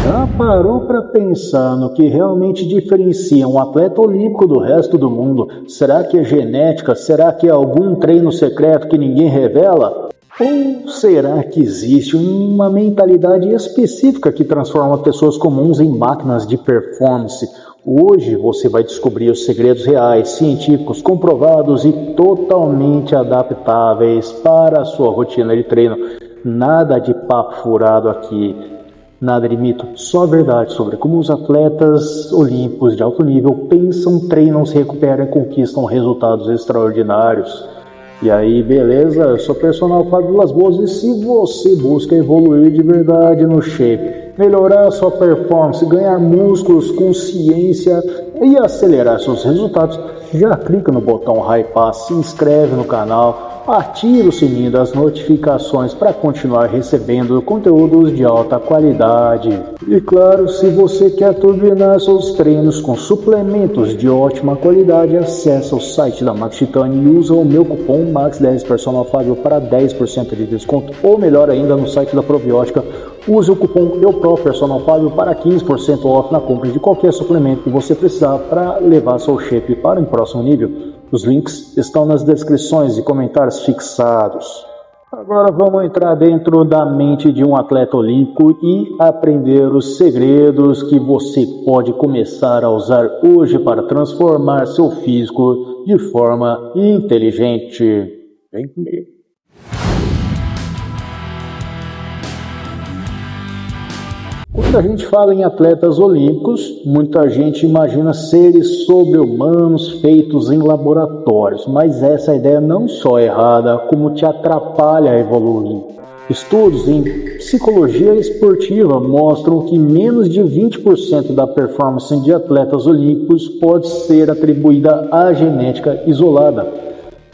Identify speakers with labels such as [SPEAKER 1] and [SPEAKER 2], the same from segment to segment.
[SPEAKER 1] Já parou para pensar no que realmente diferencia um atleta olímpico do resto do mundo? Será que é genética? Será que é algum treino secreto que ninguém revela? Ou será que existe uma mentalidade específica que transforma pessoas comuns em máquinas de performance? Hoje você vai descobrir os segredos reais, científicos, comprovados e totalmente adaptáveis para a sua rotina de treino. Nada de papo furado aqui. Nada de mito, só verdade sobre como os atletas olímpicos de alto nível pensam, treinam, se recuperam e conquistam resultados extraordinários. E aí, beleza? Eu sou o personal Fábio Vilas Boas e se você busca evoluir de verdade no shape, melhorar a sua performance, ganhar músculos, consciência e acelerar seus resultados, já clica no botão hypar, se inscreve no canal, ativa o sininho das notificações para continuar recebendo conteúdos de alta qualidade. E claro, se você quer turbinar seus treinos com suplementos de ótima qualidade, acessa o site da Max Titanium e usa o meu cupom MAX10 Personal Fábio para 10% de desconto, ou melhor ainda, no site da Probiótica, use o cupom Personal Fábio para 15% off na compra de qualquer suplemento que você precisar para levar seu shape para um próximo nível. Os links estão nas descrições e comentários fixados. Agora vamos entrar dentro da mente de um atleta olímpico e aprender os segredos que você pode começar a usar hoje para transformar seu físico de forma inteligente. Vem comigo. Quando a gente fala em atletas olímpicos, muita gente imagina seres sobre-humanos feitos em laboratórios, mas essa ideia não só é errada, como te atrapalha a evoluir. Estudos em psicologia esportiva mostram que menos de 20% da performance de atletas olímpicos pode ser atribuída à genética isolada.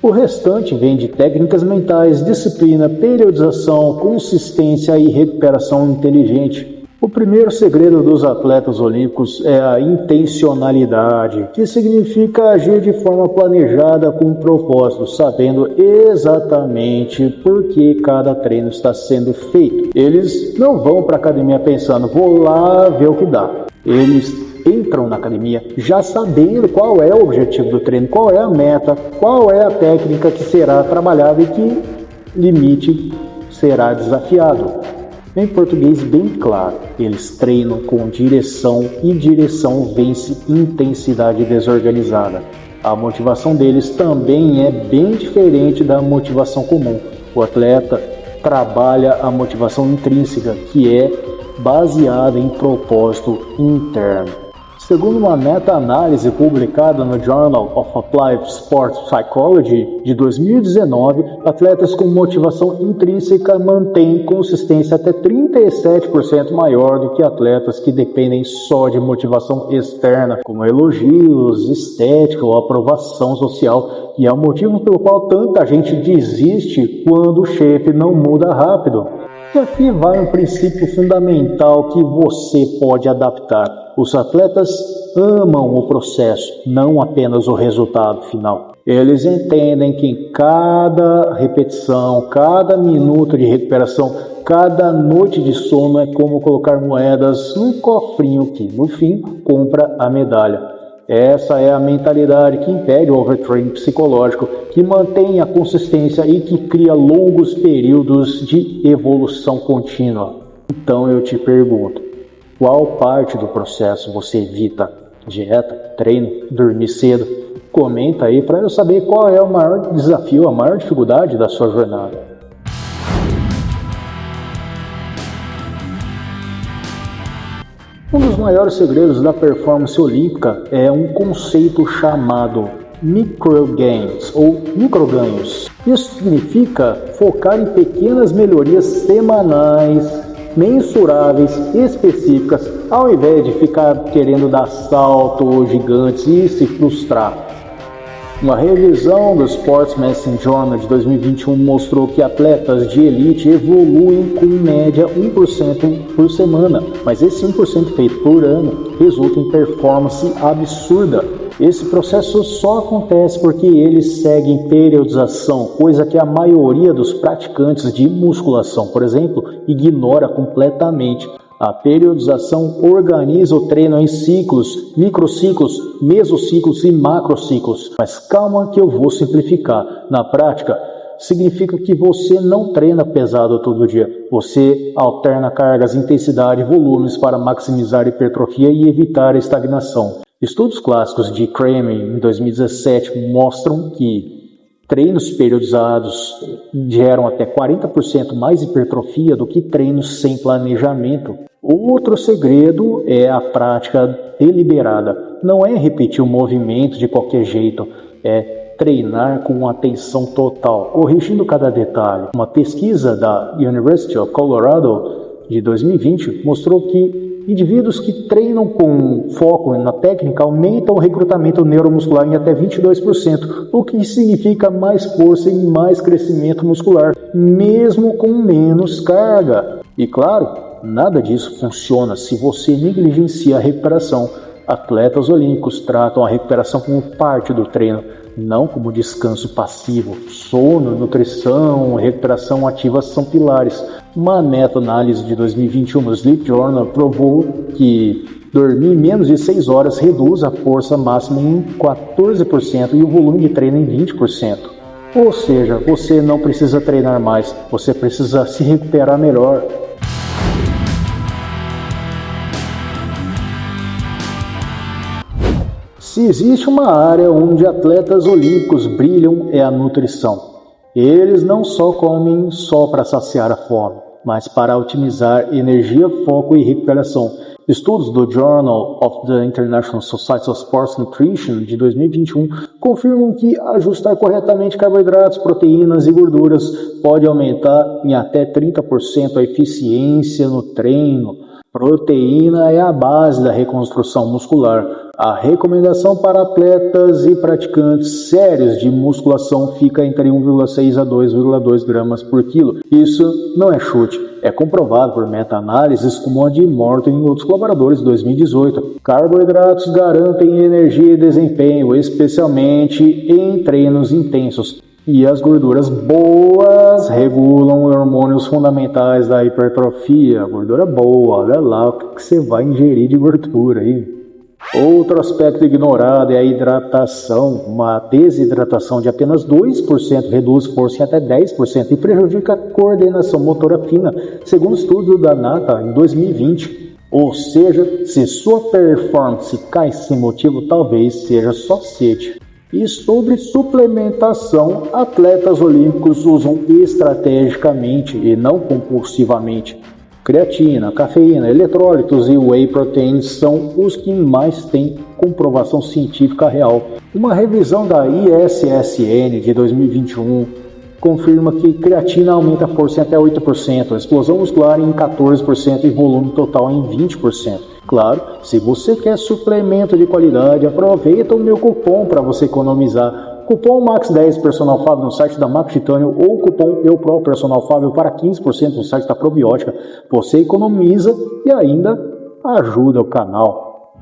[SPEAKER 1] O restante vem de técnicas mentais, disciplina, periodização, consistência e recuperação inteligente. O primeiro segredo dos atletas olímpicos é a intencionalidade, que significa agir de forma planejada com propósito, sabendo exatamente por que cada treino está sendo feito. Eles não vão para a academia pensando, vou lá ver o que dá. Eles entram na academia já sabendo qual é o objetivo do treino, qual é a meta, qual é a técnica que será trabalhada e que limite será desafiado. Em português bem claro, eles treinam com direção e direção vence intensidade desorganizada. A motivação deles também é bem diferente da motivação comum. O atleta trabalha a motivação intrínseca, que é baseada em propósito interno. Segundo uma meta-análise publicada no Journal of Applied Sports Psychology de 2019, atletas com motivação intrínseca mantêm consistência até 37% maior do que atletas que dependem só de motivação externa, como elogios, estética ou aprovação social, e é o motivo pelo qual tanta gente desiste quando o shape não muda rápido. E aqui vai um princípio fundamental que você pode adaptar. Os atletas amam o processo, não apenas o resultado final. Eles entendem que em cada repetição, cada minuto de recuperação, cada noite de sono é como colocar moedas num cofrinho que, no fim, compra a medalha. Essa é a mentalidade que impede o overtraining psicológico, que mantém a consistência e que cria longos períodos de evolução contínua. Então eu te pergunto, qual parte do processo você evita? Dieta, treino, dormir cedo? Comenta aí para eu saber qual é o maior desafio, a maior dificuldade da sua jornada. Um dos maiores segredos da performance olímpica é um conceito chamado microgains ou microganhos. Isso significa focar em pequenas melhorias semanais, mensuráveis, específicas, ao invés de ficar querendo dar saltos gigantes e se frustrar. Uma revisão do Sports Medicine Journal de 2021 mostrou que atletas de elite evoluem com média 1% por semana, mas esse 1% feito por ano resulta em performance absurda. Esse processo só acontece porque eles seguem periodização, coisa que a maioria dos praticantes de musculação, por exemplo, ignora completamente. A periodização organiza o treino em ciclos, microciclos, mesociclos e macrociclos. Mas calma que eu vou simplificar. Na prática, significa que você não treina pesado todo dia. Você alterna cargas, intensidade e volumes para maximizar a hipertrofia e evitar a estagnação. Estudos clássicos de Kramer, em 2017, mostram que treinos periodizados geram até 40% mais hipertrofia do que treinos sem planejamento. Outro segredo é a prática deliberada. Não é repetir o movimento de qualquer jeito, é treinar com atenção total, corrigindo cada detalhe. Uma pesquisa da University of Colorado de 2020 mostrou que indivíduos que treinam com foco na técnica aumentam o recrutamento neuromuscular em até 22%, o que significa mais força e mais crescimento muscular, mesmo com menos carga. E claro, nada disso funciona se você negligencia a recuperação. Atletas olímpicos tratam a recuperação como parte do treino, não como descanso passivo. Sono, nutrição, recuperação ativa são pilares. Uma meta-análise de 2021 no Sleep Journal provou que dormir menos de 6 horas reduz a força máxima em 14% e o volume de treino em 20%. Ou seja, você não precisa treinar mais, você precisa se recuperar melhor. Se existe uma área onde atletas olímpicos brilham é a nutrição. Eles não só comem só para saciar a fome, mas para otimizar energia, foco e recuperação. Estudos do Journal of the International Society of Sports Nutrition de 2021 confirmam que ajustar corretamente carboidratos, proteínas e gorduras pode aumentar em até 30% a eficiência no treino. Proteína é a base da reconstrução muscular. A recomendação para atletas e praticantes sérios de musculação fica entre 1,6 a 2,2 gramas por quilo. Isso não é chute, é comprovado por meta-análises como a de Morton e outros colaboradores de 2018. Carboidratos garantem energia e desempenho, especialmente em treinos intensos. E as gorduras boas regulam hormônios fundamentais da hipertrofia. Gordura boa, olha lá o que você vai ingerir de gordura aí. Outro aspecto ignorado é a hidratação. Uma desidratação de apenas 2% reduz força em até 10% e prejudica a coordenação motora fina, segundo estudo da NATA em 2020. Ou seja, se sua performance cai sem motivo, talvez seja só sede. E sobre suplementação, atletas olímpicos usam estrategicamente e não compulsivamente. Creatina, cafeína, eletrólitos e whey protein são os que mais têm comprovação científica real. Uma revisão da ISSN de 2021 confirma que creatina aumenta a força em até 8%, explosão muscular em 14% e volume total em 20%. Claro, se você quer suplemento de qualidade, aproveita o meu cupom para você economizar. Cupom MAX10 Personal Fábio no site da Max Titânio ou cupom EUPRO Personal Fábio para 15% no site da Probiótica. Você economiza e ainda ajuda o canal.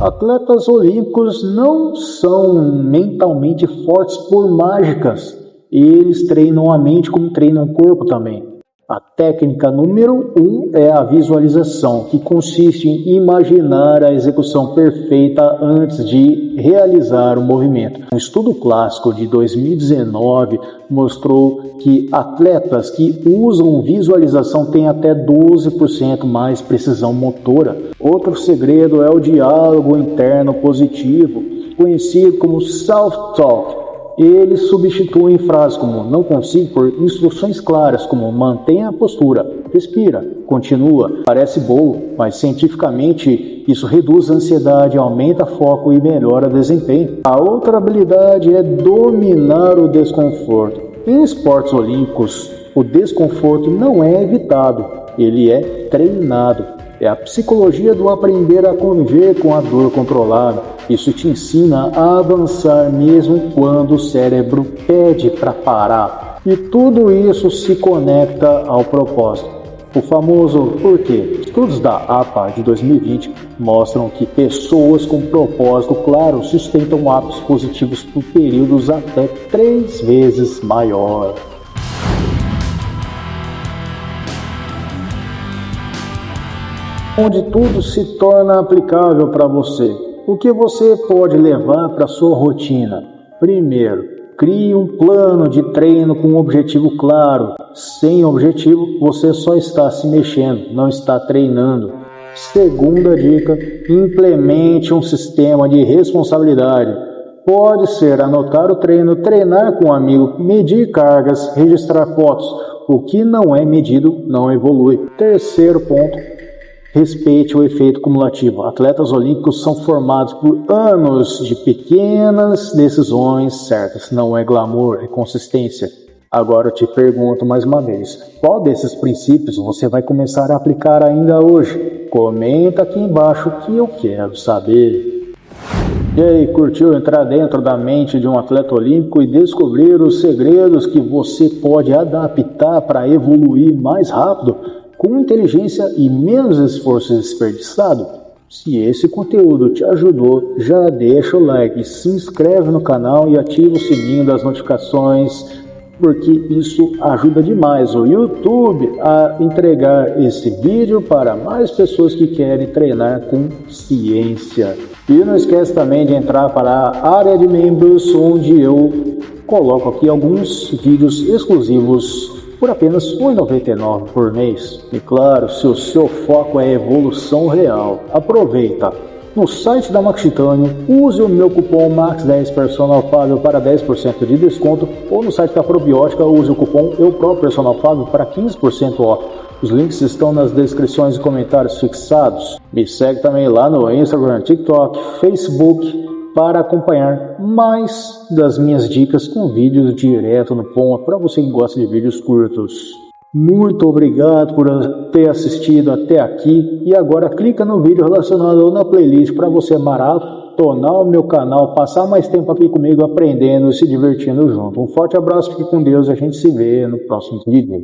[SPEAKER 1] Atletas olímpicos não são mentalmente fortes por mágicas. Eles treinam a mente como treinam o corpo também. A técnica número 1 é a visualização, que consiste em imaginar a execução perfeita antes de realizar o movimento. Um estudo clássico de 2019 mostrou que atletas que usam visualização têm até 12% mais precisão motora. Outro segredo é o diálogo interno positivo, conhecido como self-talk. Eles substituem frases como não consigo por instruções claras como mantenha a postura, respira, continua, parece bobo, mas cientificamente isso reduz a ansiedade, aumenta foco e melhora desempenho. A outra habilidade é dominar o desconforto. Em esportes olímpicos, o desconforto não é evitado, ele é treinado. É a psicologia do aprender a conviver com a dor controlada. Isso te ensina a avançar mesmo quando o cérebro pede para parar. E tudo isso se conecta ao propósito. O famoso por quê? Estudos da APA de 2020 mostram que pessoas com propósito claro sustentam hábitos positivos por períodos até 3 vezes maior. Onde tudo se torna aplicável para você. O que você pode levar para sua rotina? Primeiro, crie um plano de treino com um objetivo claro. Sem objetivo, você só está se mexendo, não está treinando. Segunda dica, implemente um sistema de responsabilidade. Pode ser anotar o treino, treinar com um amigo, medir cargas, registrar fotos. O que não é medido não evolui. Terceiro ponto, respeite o efeito cumulativo. Atletas olímpicos são formados por anos de pequenas decisões certas. Não é glamour, é consistência. Agora eu te pergunto mais uma vez, qual desses princípios você vai começar a aplicar ainda hoje? Comenta aqui embaixo que eu quero saber. E aí, curtiu entrar dentro da mente de um atleta olímpico e descobrir os segredos que você pode adaptar para evoluir mais rápido? Com inteligência e menos esforço desperdiçado? Se esse conteúdo te ajudou, já deixa o like, se inscreve no canal e ativa o sininho das notificações, porque isso ajuda demais o YouTube a entregar esse vídeo para mais pessoas que querem treinar com ciência. E não esquece também de entrar para a área de membros, onde eu coloco aqui alguns vídeos exclusivos por apenas R$ 1,99 por mês. E claro, se o seu foco é evolução real, aproveita. No site da Max Titânio, use o meu cupom MAX10 Personal Fábio para 10% de desconto, ou no site da Probiótica, use o cupom Personal Fábio para 15% off. Os links estão nas descrições e comentários fixados. Me segue também lá no Instagram, TikTok, Facebook, para acompanhar mais das minhas dicas com vídeos direto no ponto, para você que gosta de vídeos curtos. Muito obrigado por ter assistido até aqui e agora clica no vídeo relacionado na playlist para você maratonar o meu canal, passar mais tempo aqui comigo aprendendo e se divertindo junto. Um forte abraço, fique com Deus e a gente se vê no próximo vídeo.